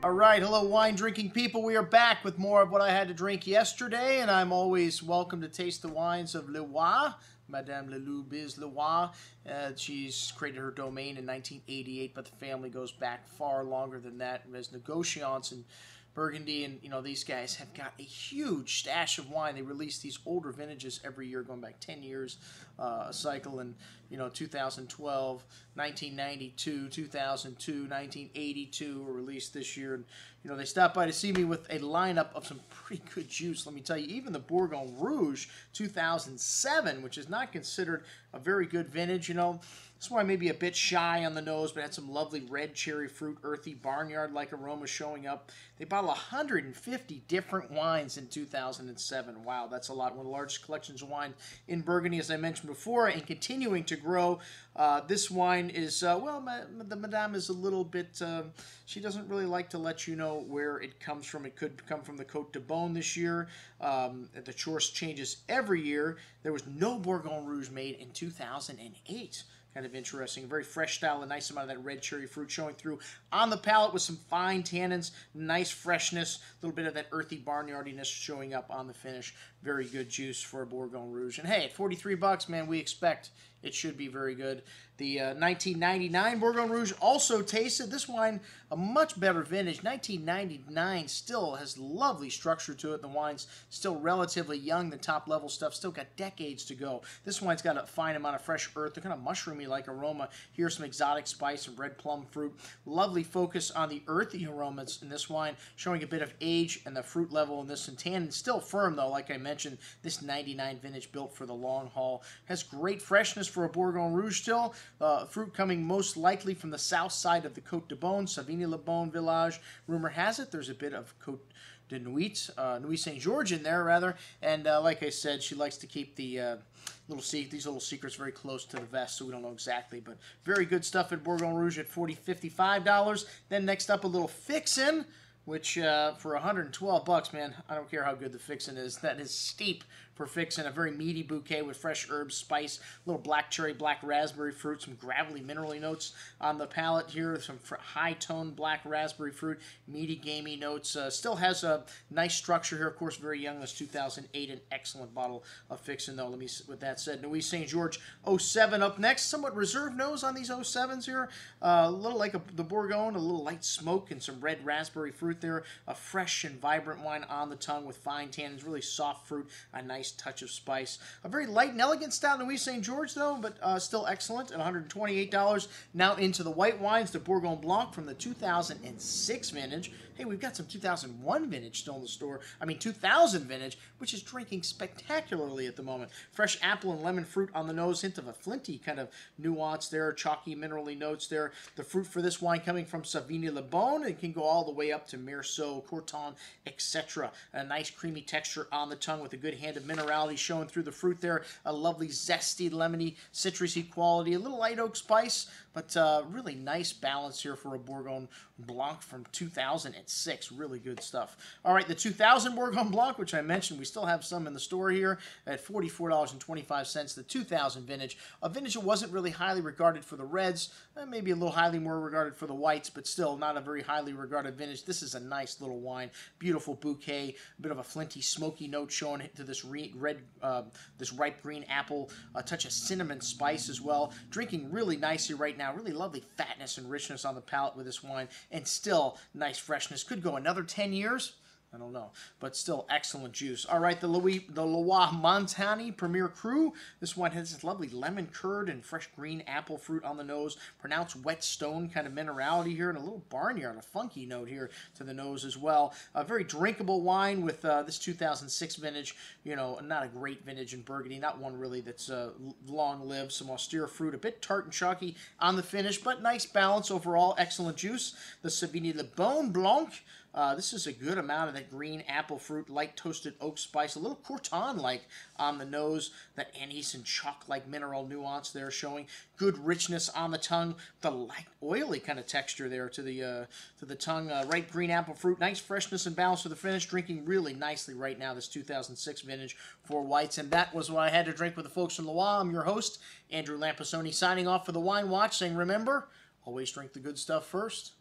All right, hello wine drinking people. We are back with more of what I had to drink yesterday, and I'm always welcome to taste the wines of Leroy, Madame Leloup Biz Leroy. She's created her domain in 1988, but the family goes back far longer than that as negociants in Burgundy, and you know, these guys have got a huge stash of wine. They release these older vintages every year, going back 10 years a cycle, and you know, 2012, 1992, 2002, 1982 were released this year, and you know, they stopped by to see me with a lineup of some pretty good juice. Let me tell you, even the Bourgogne Rouge 2007, which is not considered a very good vintage, you know, this wine may be a bit shy on the nose, but had some lovely red cherry fruit, earthy, barnyard-like aroma showing up. They bottled 150 different wines in 2007. Wow, that's a lot. One of the largest collections of wine in Burgundy, as I mentioned before, and continuing to grow. This wine is, well, the Madame is a little bit, she doesn't really like to let you know where it comes from. It could come from the Côte de Beaune this year. The choice changes every year. There was no Bourgogne Rouge made in 2008. Kind of interesting. Very fresh style, a nice amount of that red cherry fruit showing through on the palate with some fine tannins, nice freshness, a little bit of that earthy barnyardiness showing up on the finish. Very good juice for a Bourgogne Rouge. And hey, at 43 bucks, man, we expect it should be very good. The 1999 Bourgogne Rouge also tasted. This wine, a much better vintage. 1999 still has lovely structure to it. The wine's still relatively young. The top-level stuff still got decades to go. This wine's got a fine amount of fresh earth, the kind of mushroomy-like aroma. Here's some exotic spice and red plum fruit. Lovely focus on the earthy aromas in this wine, showing a bit of age and the fruit level in this. And tannin still firm, though, like I mentioned. This 99 vintage built for the long haul. Has great freshness for a Bourgogne Rouge still. Fruit coming most likely from the south side of the Côte de Beaune, Savigny-le-Bon village. Rumor has it there's a bit of Côte de Nuit, Nuit Saint-Georges in there, rather. And like I said, she likes to keep the these little secrets very close to the vest, so we don't know exactly. But very good stuff at Bourgogne Rouge at $40, $55. Then next up, a little fixin', which for 112 bucks, man, I don't care how good the fixin' is. That is steep for fixin'. A very meaty bouquet with fresh herbs, spice, little black cherry, black raspberry fruit, some gravelly, minerally notes on the palate here, some high-toned black raspberry fruit, meaty, gamey notes. Still has a nice structure here. Of course, very young. This 2008, an excellent bottle of fixin', though. With that said, Nuit Saint-Georges 07 up next. Somewhat reserved nose on these 07s here. A little like the Bourgogne, a little light smoke and some red raspberry fruit there. A fresh and vibrant wine on the tongue with fine tannins, really soft fruit, a nice touch of spice. A very light and elegant style Nuit Saint-Georges, though, but still excellent at $128. Now into the white wines, the Bourgogne Blanc from the 2006 vintage. Hey, we've got some 2001 vintage still in the store. I mean, 2000 vintage, which is drinking spectacularly at the moment. Fresh apple and lemon fruit on the nose, hint of a flinty kind of nuance there, chalky, minerally notes there. The fruit for this wine coming from Savigny-le-Bon. It can go all the way up to Meursault, Corton, etc. A nice creamy texture on the tongue with a good hand of minerality showing through the fruit there. A lovely zesty, lemony, citrusy quality. A little light oak spice, but really nice balance here for a Bourgogne Blanc from 2006. Really good stuff. All right, the 2000 Bourgogne Blanc, which I mentioned, we still have some in the store here at $44.25. The 2000 vintage. A vintage that wasn't really highly regarded for the reds, maybe a little highly more regarded for the whites, but still not a very highly regarded vintage. This is a nice little wine. Beautiful bouquet, a bit of a flinty, smoky note showing to this this ripe green apple, a touch of cinnamon spice as well. Drinking really nicely right now. Really lovely fatness and richness on the palate with this wine, and still nice freshness. Could go another 10 years. I don't know, but still excellent juice. All right, the Leroy Montagne Premier Cru. This one has this lovely lemon curd and fresh green apple fruit on the nose. Pronounced wet stone kind of minerality here, and a little barnyard, a funky note here to the nose as well. A very drinkable wine with this 2006 vintage. You know, not a great vintage in Burgundy, not one really that's long-lived. Some austere fruit, a bit tart and chalky on the finish, but nice balance overall. Excellent juice. The Savigny-le-Bon Blanc. This is a good amount of that green apple fruit, light toasted oak spice, a little Corton-like on the nose, that anise and chalk-like mineral nuance there showing. Good richness on the tongue, the light oily kind of texture there to the tongue. Ripe green apple fruit, nice freshness and balance to the finish. Drinking really nicely right now, this 2006 vintage for whites. And that was what I had to drink with the folks from Leroy. I'm your host, Andrew Lampasoni, signing off for the Wine Watch, saying remember, always drink the good stuff first.